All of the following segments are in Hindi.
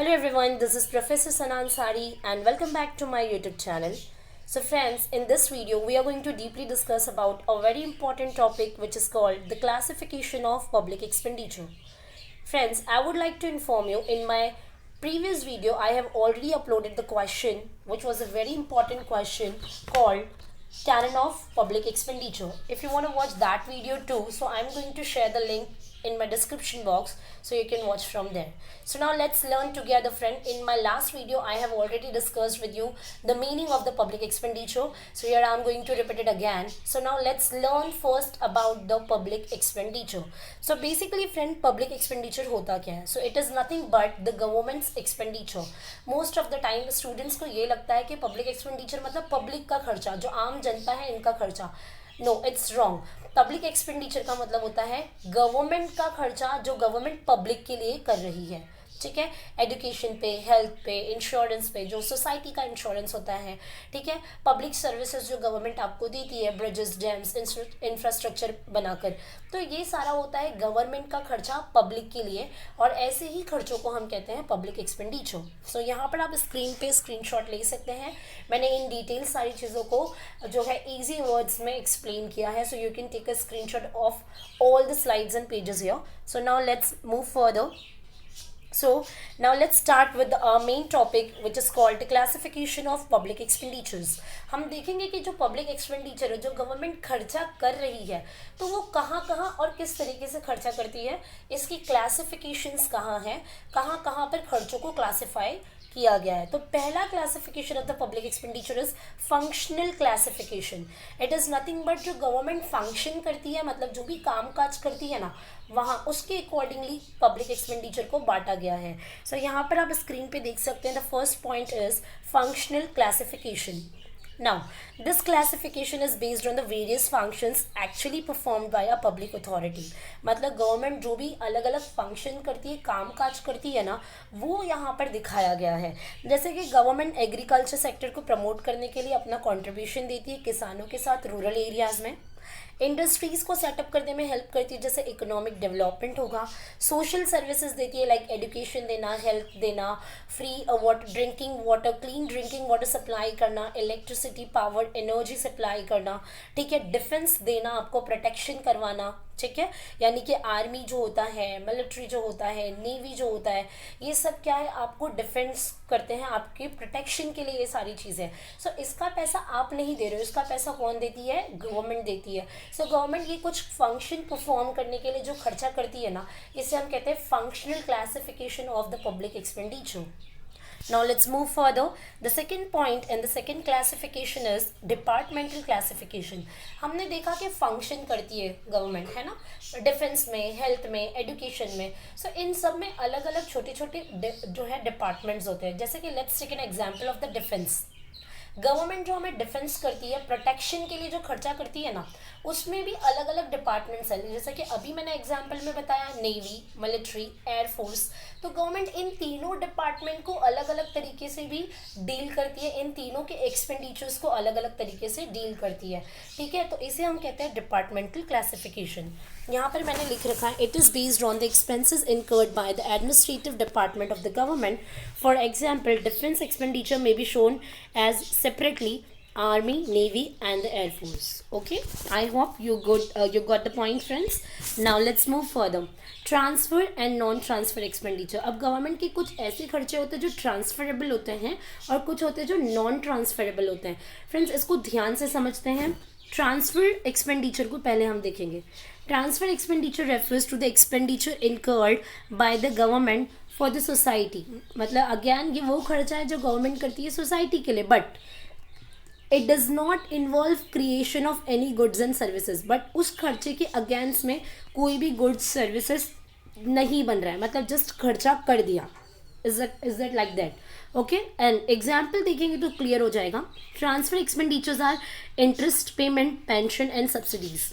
Hello everyone, this is Professor Sanan Sari and welcome back to my YouTube channel. So friends, in this video we are going to deeply discuss about a very important topic which is called the classification of public expenditure. Friends, I would like to inform you in my previous video I have already uploaded the question which was a very important question called canon of public expenditure. If you want to watch that video too, so I'm going to share the link in my description box so you can watch from there. So now let's learn together friend. In my last video I have already discussed with you the meaning of the public expenditure, so here I am going to repeat it again. So now let's learn first about the public expenditure. So basically friend, public expenditure होता क्या है? So it is nothing but the government's expenditure. Most of the time students को ये लगता है कि public expenditure मतलब public का खर्चा, जो आम जनता है इनका खर्चा. No it's wrong. Public expenditure का मतलब होता है गवर्नमेंट का खर्चा जो गवर्नमेंट पब्लिक के लिए कर रही है. ठीक है, एजुकेशन पे, हेल्थ पे, इंश्योरेंस पे, जो सोसाइटी का इंश्योरेंस होता है. ठीक है, पब्लिक सर्विसेज जो गवर्नमेंट आपको देती है, ब्रिजेस, डैम्स, इंफ्रास्ट्रक्चर बनाकर, तो ये सारा होता है गवर्नमेंट का खर्चा पब्लिक के लिए, और ऐसे ही खर्चों को हम कहते हैं पब्लिक एक्सपेंडिचर. सो यहाँ पर आप स्क्रीन पे स्क्रीनशॉट ले सकते हैं. मैंने इन डिटेल सारी चीज़ों को जो है ईजी वर्ड्स में एक्सप्लेन किया है. So you can take a screenshot of all the slides and pages here. So now let's move further. So now let's start with our main topic which is called the classification of public expenditures. हम देखेंगे कि जो public expenditure है, जो गवर्नमेंट खर्चा कर रही है, तो वो कहाँ कहाँ और किस तरीके से खर्चा करती है, इसकी क्लासिफिकेशंस कहाँ हैं, कहाँ कहाँ पर खर्चों को क्लासिफाई किया गया है. तो पहला classification of the public expenditure is functional classification. It is nothing but जो गवर्नमेंट फंक्शन करती है, मतलब जो भी काम काज करती है ना, वहाँ उसके अकॉर्डिंगली पब्लिक एक्सपेंडिचर को बांटा गया है. सो यहाँ पर आप स्क्रीन पे देख सकते हैं. The first point is functional classification. Now, this classification is based on the various functions actually performed by a public authority. मतलब गवर्नमेंट जो भी अलग अलग फंक्शन करती है, काम काज करती है ना, वो यहाँ पर दिखाया गया है. जैसे कि गवर्नमेंट एग्रीकल्चर सेक्टर को प्रमोट करने के लिए अपना कंट्रीब्यूशन देती है किसानों के साथ रूरल एरियाज़ में. इंडस्ट्रीज़ को सेटअप करने में हेल्प करती है, जैसे इकोनॉमिक डेवलपमेंट होगा. सोशल सर्विसेज देती है, लाइक एजुकेशन देना, हेल्थ देना, free water, drinking water, clean drinking water supply करना, इलेक्ट्रिसिटी, पावर, एनर्जी सप्लाई करना. ठीक है, डिफेंस देना, आपको प्रोटेक्शन करवाना. ठीक है, यानी कि आर्मी जो होता है, मिलिट्री जो होता है, नेवी जो होता है, ये सब क्या है, आपको डिफेंस करते हैं, आपके प्रोटेक्शन के लिए ये सारी चीज़ें. सो इसका पैसा आप नहीं दे रहे हो, इसका पैसा कौन देती है, गवर्नमेंट देती है. सो गवर्नमेंट ये कुछ फंक्शन परफॉर्म करने के लिए जो खर्चा करती है ना, इसे हम कहते हैं functional classification of the public expenditure. Now let's move further. The second point and the second classification is departmental classification. हमने देखा कि फंक्शन करती है गवर्नमेंट, है ना, डिफेंस में, हेल्थ में, एजुकेशन में. सो इन सब में अलग अलग छोटे छोटे जो है डिपार्टमेंट्स होते हैं. जैसे कि let's take an example of the defence. Government जो हमें डिफेंस करती है, प्रोटेक्शन के लिए जो खर्चा करती है ना, उसमें भी अलग अलग डिपार्टमेंट्स हैं. जैसे कि अभी मैंने एग्जांपल में बताया नेवी, मिलिट्री, एयरफोर्स. तो गवर्नमेंट इन तीनों डिपार्टमेंट को अलग अलग तरीके से भी डील करती है, इन तीनों के एक्सपेंडिचर्स को अलग अलग तरीके से डील करती है. ठीक है, तो इसे हम कहते हैं डिपार्टमेंटल क्लासिफिकेशन. यहाँ पर मैंने लिख रखा है, it is based on the expenses incurred by the administrative department of the government. For example, defence expenditure में be shown as separately army, navy and the air force. Okay, I hope you got the point friends. Now let's move further. Transfer and non transfer expenditure. अब गवर्नमेंट के कुछ ऐसे खर्चे होते हैं जो ट्रांसफरेबल होते हैं और कुछ होते हैं जो नॉन ट्रांसफरेबल होते हैं. फ्रेंड्स, इसको ध्यान से समझते हैं. ट्रांसफ़र एक्सपेंडिचर को पहले हम देखेंगे. Transfer expenditure refers to the expenditure incurred by the government for the society. मतलब अगेन ये वो खर्चा है जो गवर्नमेंट करती है सोसाइटी के लिए, but it does not involve creation of any goods and services. But उस खर्चे के अगेंस्ट में कोई भी गुड्स सर्विसेज नहीं बन रहा है, मतलब जस्ट खर्चा कर दिया. Is that like that? Okay, and example देखेंगे तो क्लियर हो जाएगा. Transfer expenditures are interest payment, pension and subsidies.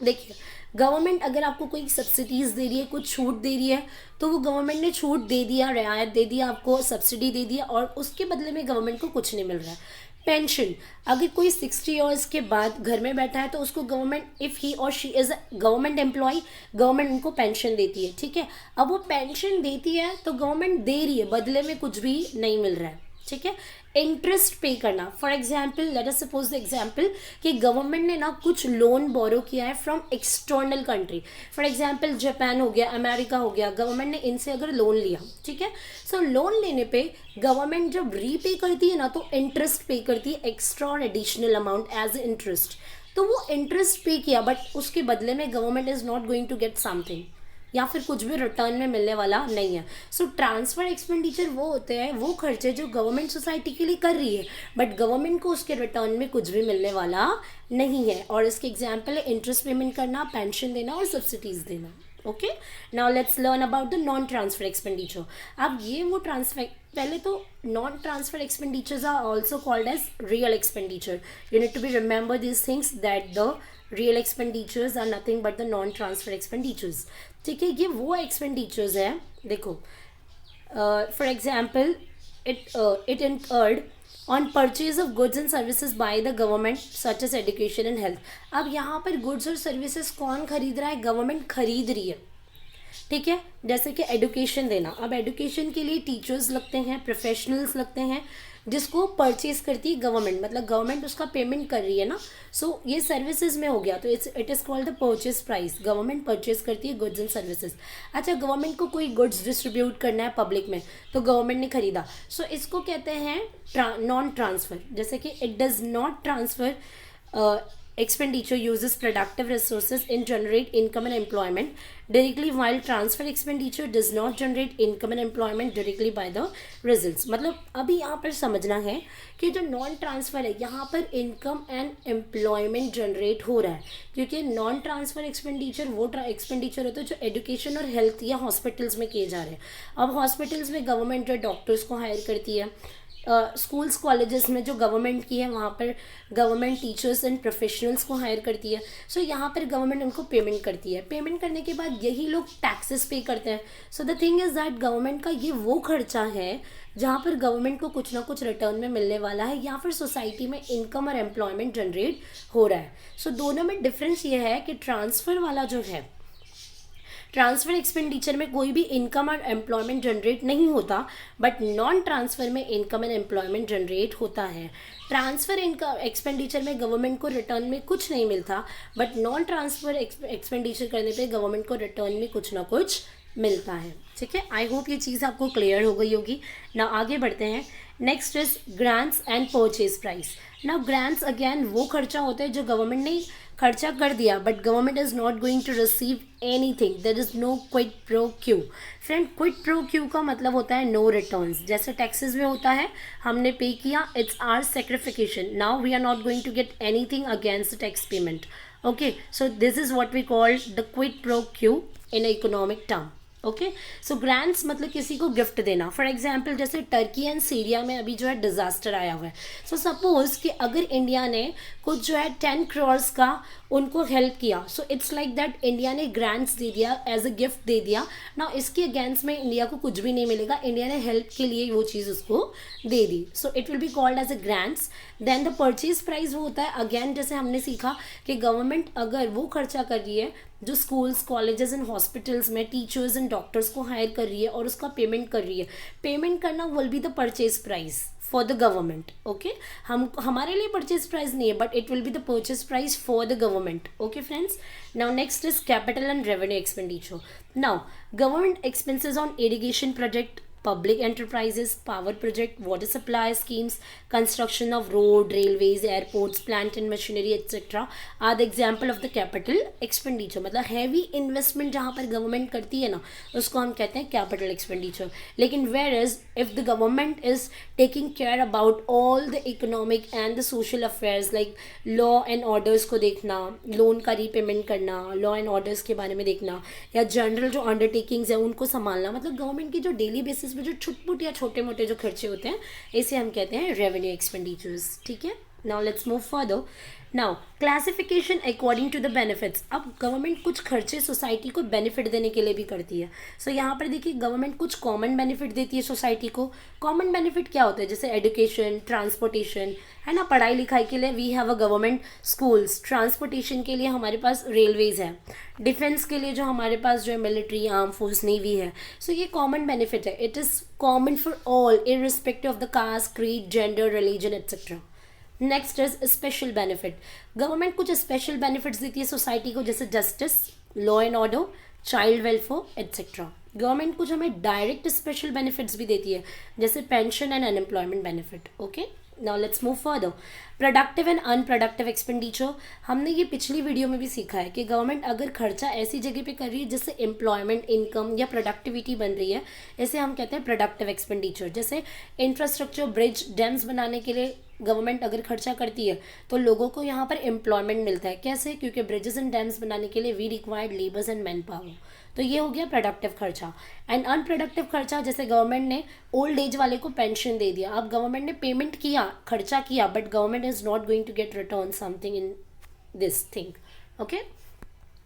देखिए, गवर्नमेंट अगर आपको कोई सब्सिडीज़ दे रही है, कुछ छूट दे रही है, तो वो गवर्नमेंट ने छूट दे दिया, रियायत दे दिया, आपको सब्सिडी दे दिया, और उसके बदले में गवर्नमेंट को कुछ नहीं मिल रहा है. पेंशन, अगर कोई 60 ईयर्स के बाद घर में बैठा है तो उसको गवर्नमेंट, इफ़ ही और she is government employ, government उनको पेंशन देती है, ठीक है। अब वो पेंशन देती है तो गवर्नमेंट दे रही है, बदले में कुछ भी नहीं मिल रहा है, ठीक है। इंटरेस्ट पे करना, for example let us suppose the example कि गवर्नमेंट ने ना कुछ लोन बोरो किया है from external country, for example Japan हो गया, अमेरिका हो गया, गवर्नमेंट ने इनसे अगर लोन लिया, ठीक है। सो लोन लेने पे गवर्नमेंट जब रीपे करती है ना तो इंटरेस्ट पे करती है, एक्स्ट्रा और एडिशनल अमाउंट एज इंटरेस्ट। तो वो इंटरेस्ट पे किया बट उसके बदले में government is not going to get something, या फिर कुछ भी रिटर्न में मिलने वाला नहीं है। सो ट्रांसफर एक्सपेंडिचर वो होते हैं, वो खर्चे जो गवर्नमेंट सोसाइटी के लिए कर रही है बट गवर्नमेंट को उसके रिटर्न में कुछ भी मिलने वाला नहीं है। और इसके एग्जाम्पल है इंटरेस्ट पेमेंट करना, पेंशन देना और सब्सिडीज देना। Okay, now let's learn about the non transfer expenditure. अब ये वो ट्रांसफर, पहले तो non transfer expenditures are also called as real expenditure. You need to be remember this things that the real expenditures are nothing but the non transfer expenditures, ठीक है। ये वो एक्सपेंडिचर्स हैं, देखो for example it incurred on purchase of goods and services by the government such as education and health. अब यहाँ पर गुड्स और सर्विसेज कौन खरीद रहा है? गवर्नमेंट खरीद रही है, ठीक है। जैसे कि एडुकेशन देना, अब एडुकेशन के लिए टीचर्स लगते हैं, प्रोफेशनल्स लगते हैं, जिसको परचेज करती है गवर्नमेंट, मतलब गवर्नमेंट उसका पेमेंट कर रही है ना। सो ये सर्विसेज में हो गया, तो it is called the purchase price. Government purchase करती है गुड्स एंड सर्विसेज। अच्छा, गवर्नमेंट को कोई गुड्स डिस्ट्रीब्यूट करना है पब्लिक में तो गवर्नमेंट ने खरीदा, सो इसको कहते हैं नॉन ट्रांसफर। जैसे कि it does not transfer expenditure uses productive resources in generate income and employment directly, while transfer expenditure does not generate income and employment directly by the results। मतलब अभी यहाँ पर समझना है कि जो नॉन ट्रांसफ़र है यहाँ पर इनकम एंड एम्प्लॉयमेंट जनरेट हो रहा है, क्योंकि नॉन ट्रांसफ़र एक्सपेंडिचर वो एक्सपेंडिचर होता है जो एजुकेशन और हेल्थ या हॉस्पिटल्स में किए जा रहे हैं। अब हॉस्पिटल्स में गवर्नमेंट जो डॉक्टर्स को हायर करती है, स्कूल्स कॉलेजेस में जो गवर्नमेंट की है वहाँ पर गवर्नमेंट टीचर्स एंड प्रोफेशनल्स को हायर करती है। सो यहाँ पर गवर्नमेंट उनको पेमेंट करती है। पेमेंट करने के बाद यही लोग टैक्सेस पे करते हैं। So the thing is that government का ये वो खर्चा है जहाँ पर गवर्नमेंट को कुछ ना कुछ रिटर्न में मिलने वाला है, या फिर सोसाइटी में इनकम और एम्प्लॉयमेंट जनरेट हो रहा है। सो दोनों में डिफरेंस ये है कि ट्रांसफ़र वाला जो है, ट्रांसफ़र एक्सपेंडिचर में कोई भी इनकम और एम्प्लॉयमेंट जनरेट नहीं होता, बट नॉन ट्रांसफ़र में इनकम एंड एम्प्लॉयमेंट जनरेट होता है। ट्रांसफ़र इनकम एक्सपेंडिचर में गवर्नमेंट को रिटर्न में कुछ नहीं मिलता, बट नॉन ट्रांसफ़र एक्सपेंडिचर करने पे गवर्नमेंट को रिटर्न में कुछ ना कुछ मिलता है, ठीक है। आई होप ये चीज़ आपको क्लियर हो गई होगी ना। आगे बढ़ते हैं। Next is grants and purchase price. ना ग्रांट्स अगेन वो खर्चा होता है जो गवर्नमेंट ने खर्चा कर दिया, but government is not going to receive anything, there is no quid pro quo. Friend, quid pro quo का मतलब होता है नो रिटर्न्स। जैसे टैक्सेस में होता है, हमने पे किया, it's our sacrification, now we are not going to get anything against the tax payment. Okay, so this is what we call the quid pro quo in economic term. Okay, so grants मतलब किसी को गिफ्ट देना। फॉर एग्जाम्पल जैसे टर्की एंड सीरिया में अभी जो है डिज़ास्टर आया हुआ है। सो सपोज कि अगर इंडिया ने कुछ जो है 10 करोड़ का उनको हेल्प किया, so it's like that India ने ग्रांट्स दे दिया, एज अ गिफ्ट दे दिया ना। इसके अगेंस्ट में इंडिया को कुछ भी नहीं मिलेगा, इंडिया ने हेल्प के लिए वो चीज़ उसको दे दी। So it will be called as a grants. Then the purchase price वो होता है, अगेन जैसे हमने सीखा कि गवर्नमेंट अगर वो खर्चा कर रही है जो स्कूल्स कॉलेजेस एंड हॉस्पिटल्स में टीचर्स एंड डॉक्टर्स को हायर कर रही है और उसका पेमेंट कर रही है, पेमेंट करना will be the purchase price for the government. Okay, हमारे लिए परचेज प्राइस नहीं है, but it will be the purchase price for the government. Okay friends, now next is capital and revenue expenditure. Now government expenses on irrigation project, public enterprises, power project, water supply schemes, construction of road, railways, airports, plant and machinery etc. are the example of the capital expenditure। मतलब heavy investment जहाँ पर government करती है ना, उसको हम कहते हैं capital expenditure। लेकिन whereas if the government is taking care about all the economic and the social affairs like law and orders को देखना, लोन का रीपेमेंट करना, law and orders के बारे में देखना, या जनरल जो अंडरटेकिंग्स है उनको संभालना, मतलब गवर्नमेंट की जो डेली बेसिस में जो छुटपुट या छोटे मोटे जो खर्चे होते हैं, इसे हम कहते हैं रेवेन्यू एक्सपेंडिचर्स, ठीक है। Now let's move further. Now classification according to the benefits. अब गवर्नमेंट कुछ खर्चे सोसाइटी को बेनिफिट देने के लिए भी करती है. सो यहाँ पर देखिए गवर्नमेंट कुछ कॉमन बेनिफिट देती है सोसाइटी को. कॉमन बेनिफिट क्या होता है? जैसे एजुकेशन, ट्रांसपोर्टेशन, है ना, पढ़ाई लिखाई के लिए we have a government schools, transportation के लिए हमारे पास रेलवेज है, डिफेंस के लिए जो हमारे पास जो है मिलिट्री, आर्म फोर्स, नेवी है. सो ये कॉमन बेनिफिट है. It is common for all irrespective of the caste, creed, gender, religion etcetera. Next is special benefit. Government कुछ स्पेशल बेनिफिट्स देती है सोसाइटी को, जैसे justice, law and order, child welfare etcetera. Government कुछ हमें डायरेक्ट स्पेशल बेनिफिट्स भी देती है, जैसे pension and unemployment benefit. Okay, now let's move further. Productive and unproductive expenditure. हमने ये पिछली वीडियो में भी सीखा है कि गवर्नमेंट अगर खर्चा ऐसी जगह पे कर रही है जिससे एम्प्लॉयमेंट, इनकम या प्रोडक्टिविटी बन रही है, इसे हम कहते हैं प्रोडक्टिव एक्सपेंडिचर. जैसे इंफ्रास्ट्रक्चर, ब्रिज, डैम्स बनाने के लिए गवर्नमेंट अगर खर्चा करती है तो लोगों को यहाँ पर एम्प्लॉयमेंट मिलता है. कैसे? क्योंकि ब्रिजेस एंड डैम्स बनाने के लिए we required labours and man power. तो ये हो गया प्रोडक्टिव खर्चा. एंड अनप्रोडक्टिव खर्चा, जैसे गवर्नमेंट ने ओल्ड एज वाले को पेंशन दे दिया. अब गवर्नमेंट ने पेमेंट किया, खर्चा किया, but government is not going to get return something in this thing. Okay,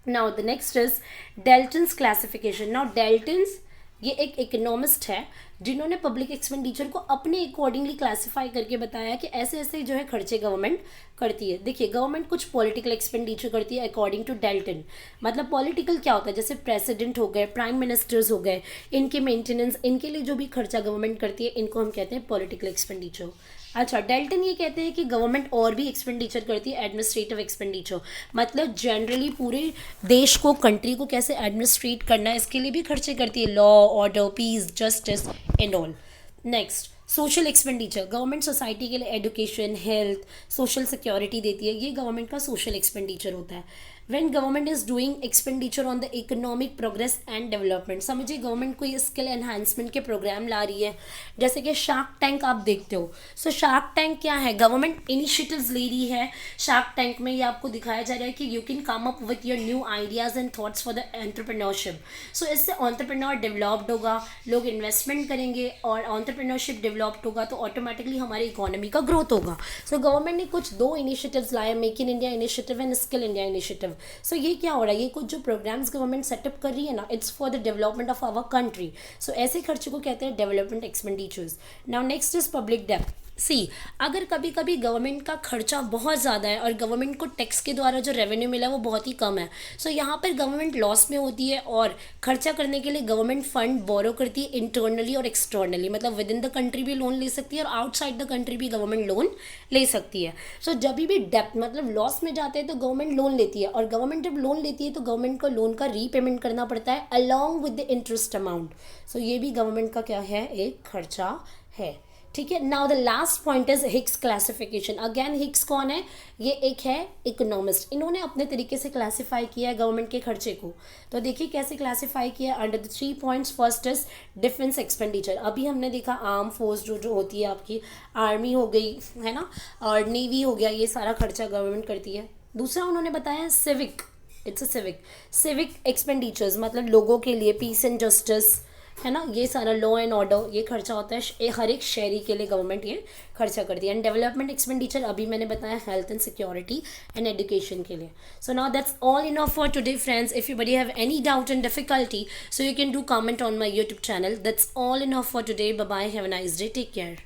now the next is Dalton's classification. Now Dalton's ये एक इकोनॉमिस्ट है जिन्होंने पब्लिक एक्सपेंडिचर को अपने अकॉर्डिंगली क्लासिफाई करके बताया कि ऐसे ऐसे जो है खर्चे गवर्नमेंट करती है. देखिए गवर्नमेंट कुछ पॉलिटिकल एक्सपेंडिचर करती है अकॉर्डिंग टू डेल्टन. मतलब पॉलिटिकल क्या होता है? जैसे प्रेसिडेंट हो गए, प्राइम मिनिस्टर्स हो गए, इनके मेंटेनेंस, इनके लिए जो भी खर्चा गवर्नमेंट करती है, इनको हम कहते हैं पॉलिटिकल एक्सपेंडिचर. अच्छा, डेल्टन ये कहते हैं कि गवर्नमेंट और भी एक्सपेंडिचर करती है, एडमिनिस्ट्रेटिव एक्सपेंडिचर. मतलब जनरली पूरे देश को, कंट्री को कैसे एडमिनिस्ट्रेट करना है, इसके लिए भी खर्चे करती है. Law, order, peace, justice and all. Next, social expenditure. Government society के लिए एजुकेशन, हेल्थ, सोशल सिक्योरिटी देती है. ये गवर्नमेंट का सोशल एक्सपेंडिचर होता है. When government is doing expenditure on the economic progress and development. समझिए गवर्नमेंट कोई स्किल एनहांसमेंट के प्रोग्राम ला रही है, जैसे कि शार्क टैंक आप देखते हो. सो शार्क टैंक क्या है? गवर्नमेंट इनिशिएटिव्स ले रही है. शार्क टैंक में ये आपको दिखाया जा रहा है कि you can come up with your new ideas and thoughts for the entrepreneurship. So इससे एंटरप्रेन्योर डेवलप्ड होगा, लोग इन्वेस्टमेंट करेंगे, और एंटरप्रेन्योरशिप डेवलप्ड होगा तो ऑटोमेटिकली हमारी इकोनॉमी का ग्रोथ होगा. सो गवर्नमेंट ने कुछ दो इनिशिएटिव्स लाए, make in India initiative and skill India initiative. So ये क्या हो रहा है? ये कुछ जो प्रोग्राम्स गवर्नमेंट सेटअप कर रही है ना, it's for the development of our country. So ऐसे खर्चे को कहते हैं development expenditures. Now next is public डेब्ट. सी, अगर कभी कभी गवर्नमेंट का खर्चा बहुत ज़्यादा है और गवर्नमेंट को टैक्स के द्वारा जो रेवेन्यू मिला है वो बहुत ही कम है, सो यहाँ पर गवर्नमेंट लॉस में होती है और खर्चा करने के लिए गवर्नमेंट फंड बोरो करती है इंटरनली और एक्सटर्नली. मतलब विद इन द कंट्री भी लोन ले सकती है और आउटसाइड द कंट्री भी गवर्नमेंट लोन ले सकती है. सो जब भी डेप्थ मतलब लॉस में जाते हैं तो गवर्नमेंट लोन लेती है, और गवर्नमेंट जब लोन लेती है तो गवर्नमेंट को लोन का रीपेमेंट करना पड़ता है along with the interest amount. So ये भी गवर्नमेंट का क्या है? एक खर्चा है. ठीक है. Now the last point is Hicks classification. Again Hicks कौन है? ये एक है इकोनॉमिस्ट. इन्होंने अपने तरीके से क्लासिफाई किया है गवर्नमेंट के खर्चे को. तो देखिए कैसे क्लासिफाई किया under the 3 points. First is defence expenditure. अभी हमने देखा आर्म फोर्स जो जो होती है आपकी, आर्मी हो गई है ना, और नेवी हो गया, ये सारा खर्चा गवर्नमेंट करती है. दूसरा उन्होंने बताया civic. It's a civic expenditures, मतलब लोगों के लिए, पीस एंड जस्टिस, है ना, ये सारा लॉ एंड ऑर्डर, ये खर्चा होता है हर एक शहरी के लिए गवर्नमेंट ये खर्चा करती है. एंड डेवलपमेंट एक्सपेंडिचर अभी मैंने बताया health and security and education के लिए. So now that's all enough for today friends. If you buddy have any doubt and difficulty so you can do comment on my YouTube channel. That's all enough for today. Bye bye, have a nice day, take care.